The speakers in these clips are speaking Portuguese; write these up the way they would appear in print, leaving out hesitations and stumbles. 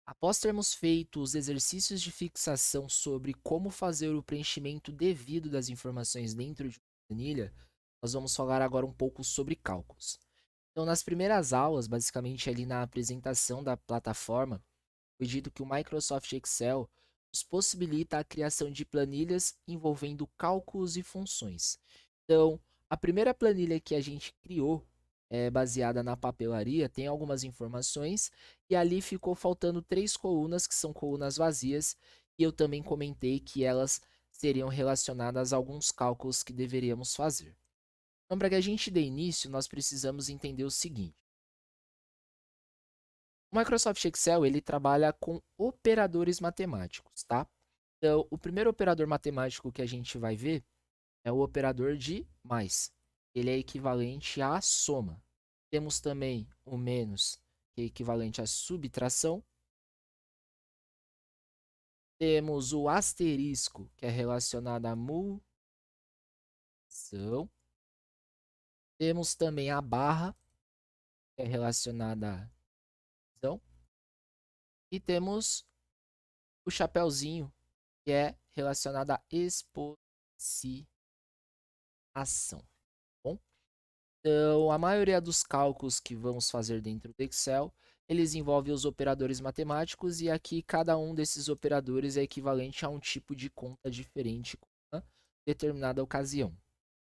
Após termos feito os exercícios de fixação sobre como fazer o preenchimento devido das informações dentro de uma planilha, nós vamos falar agora um pouco sobre cálculos. Então, nas primeiras aulas, basicamente ali na apresentação da plataforma, foi dito que o Microsoft Excel nos possibilita a criação de planilhas envolvendo cálculos e funções. Então, a primeira planilha que a gente criou é baseada na papelaria, tem algumas informações e ali ficou faltando três colunas que são colunas vazias e eu também comentei que elas seriam relacionadas a alguns cálculos que deveríamos fazer. Então, para que a gente dê início, nós precisamos entender o seguinte: o Microsoft Excel ele trabalha com operadores matemáticos, tá? Então, o primeiro operador matemático que a gente vai ver é o operador de mais. Ele é equivalente à soma. Temos também o menos, que é equivalente à subtração. Temos o asterisco, que é relacionado à multiplicação. Temos também a barra, que é relacionada à divisão. E temos o chapeuzinho, que é relacionado à exponenciação. Bom? Então, a maioria dos cálculos que vamos fazer dentro do Excel, eles envolvem os operadores matemáticos e aqui cada um desses operadores é equivalente a um tipo de conta diferente com uma determinada ocasião,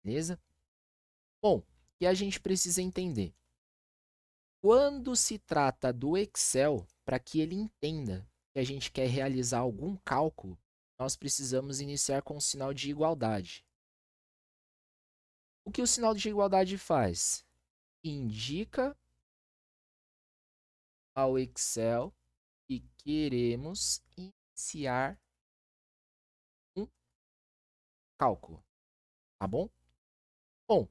beleza? Bom, o que a gente precisa entender? Quando se trata do Excel, para que ele entenda que a gente quer realizar algum cálculo, nós precisamos iniciar com o sinal de igualdade. O que o sinal de igualdade faz? Indica ao Excel que queremos iniciar um cálculo, tá bom? Bom,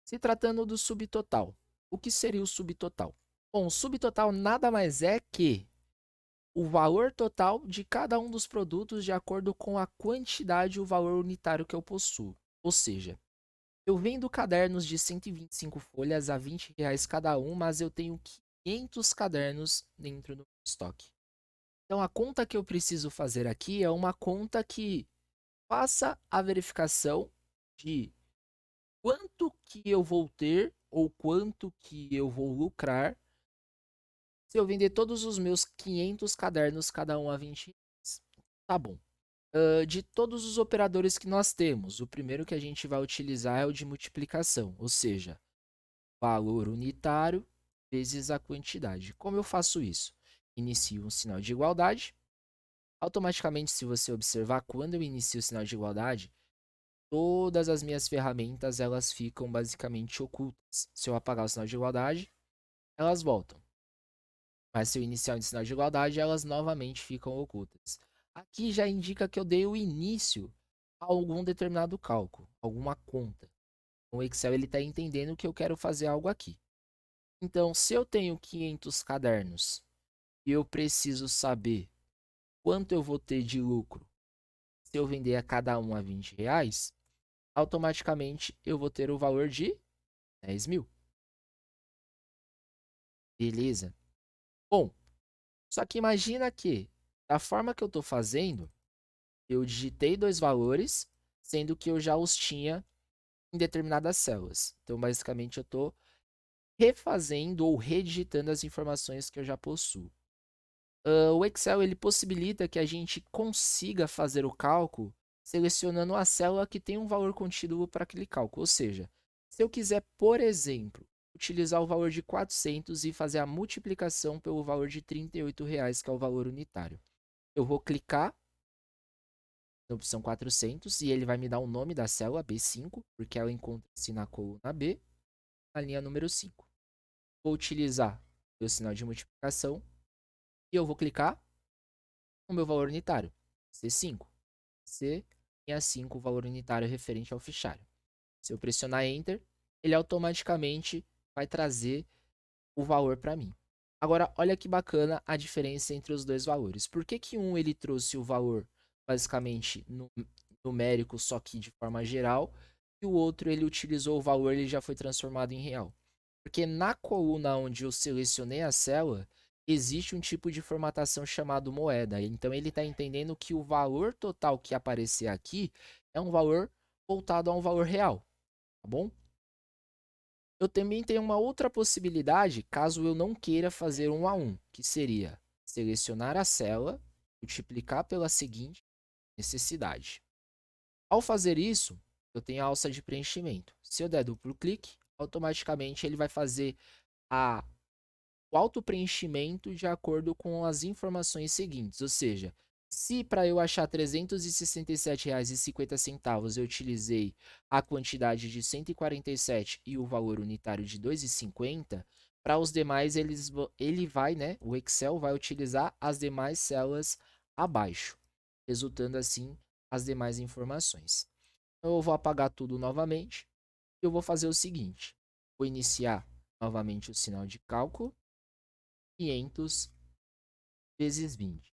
se tratando do subtotal, o que seria o subtotal? Bom, o subtotal nada mais é que o valor total de cada um dos produtos de acordo com a quantidade e o valor unitário que eu possuo. Ou seja, eu vendo cadernos de 125 folhas a R$ 20 cada um, mas eu tenho 500 cadernos dentro do estoque. Então, a conta que eu preciso fazer aqui é uma conta que faça a verificação de quanto que eu vou ter ou quanto que eu vou lucrar se eu vender todos os meus 500 cadernos, cada um a R$ 20. Tá bom. De todos os operadores que nós temos, o primeiro que a gente vai utilizar é o de multiplicação, ou seja, valor unitário vezes a quantidade. Como eu faço isso? Inicio um sinal de igualdade. Automaticamente, se você observar, quando eu inicio o sinal de igualdade, todas as minhas ferramentas elas ficam basicamente ocultas. Se eu apagar o sinal de igualdade, elas voltam. Mas se eu iniciar o sinal de igualdade, elas novamente ficam ocultas. Aqui já indica que eu dei o início a algum determinado cálculo, alguma conta. O Excel ele está entendendo que eu quero fazer algo aqui. Então, se eu tenho 500 cadernos e eu preciso saber quanto eu vou ter de lucro se eu vender a cada um a R$ 20, automaticamente eu vou ter o valor de 10 mil. Beleza? Bom, só que imagina que, da forma que eu estou fazendo, eu digitei dois valores, sendo que eu já os tinha em determinadas células. Então, basicamente, eu estou refazendo ou redigitando as informações que eu já possuo. O Excel ele possibilita que a gente consiga fazer o cálculo selecionando a célula que tem um valor contínuo para aquele cálculo. Ou seja, se eu quiser, por exemplo, utilizar o valor de 400 e fazer a multiplicação pelo valor de R$ 38, que é o valor unitário, eu vou clicar na opção 400 e ele vai me dar o nome da célula B5, porque ela encontra-se na coluna B, na linha número 5. Vou utilizar o sinal de multiplicação e eu vou clicar o meu valor unitário, C5. C e A5, o valor unitário referente ao fichário. Se eu pressionar Enter, ele automaticamente vai trazer o valor para mim. Agora, olha que bacana a diferença entre os dois valores. Por que que um ele trouxe o valor basicamente numérico, só que de forma geral, e o outro ele utilizou o valor, ele já foi transformado em real? Porque na coluna onde eu selecionei a célula, existe um tipo de formatação chamado moeda. Então ele está entendendo que o valor total que aparecer aqui é um valor voltado a um valor real, tá bom? Eu também tenho uma outra possibilidade, caso eu não queira fazer 1 a 1, que seria selecionar a célula, multiplicar pela seguinte necessidade. Ao fazer isso, eu tenho a alça de preenchimento. Se eu der duplo clique, automaticamente ele vai fazer a o autopreenchimento de acordo com as informações seguintes, ou seja, se para eu achar R$ 367,50 eu utilizei a quantidade de 147 e o valor unitário de 2,50, para os demais ele vai, né, o Excel vai utilizar as demais células abaixo, resultando assim as demais informações. Então eu vou apagar tudo novamente e eu vou fazer o seguinte, vou iniciar novamente o sinal de cálculo, 500 vezes 20.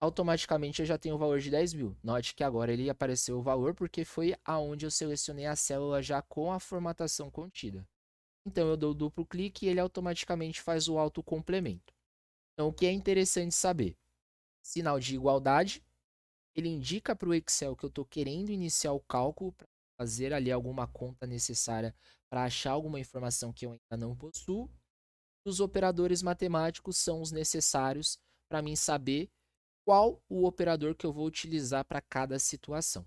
Automaticamente eu já tenho o valor de 10 mil. Note que agora ele apareceu o valor porque foi aonde eu selecionei a célula já com a formatação contida. Então eu dou duplo clique e ele automaticamente faz o autocomplemento. Então o que é interessante saber? Sinal de igualdade, ele indica para o Excel que eu estou querendo iniciar o cálculo para fazer ali alguma conta necessária para achar alguma informação que eu ainda não possuo. Os operadores matemáticos são os necessários para mim saber qual o operador que eu vou utilizar para cada situação.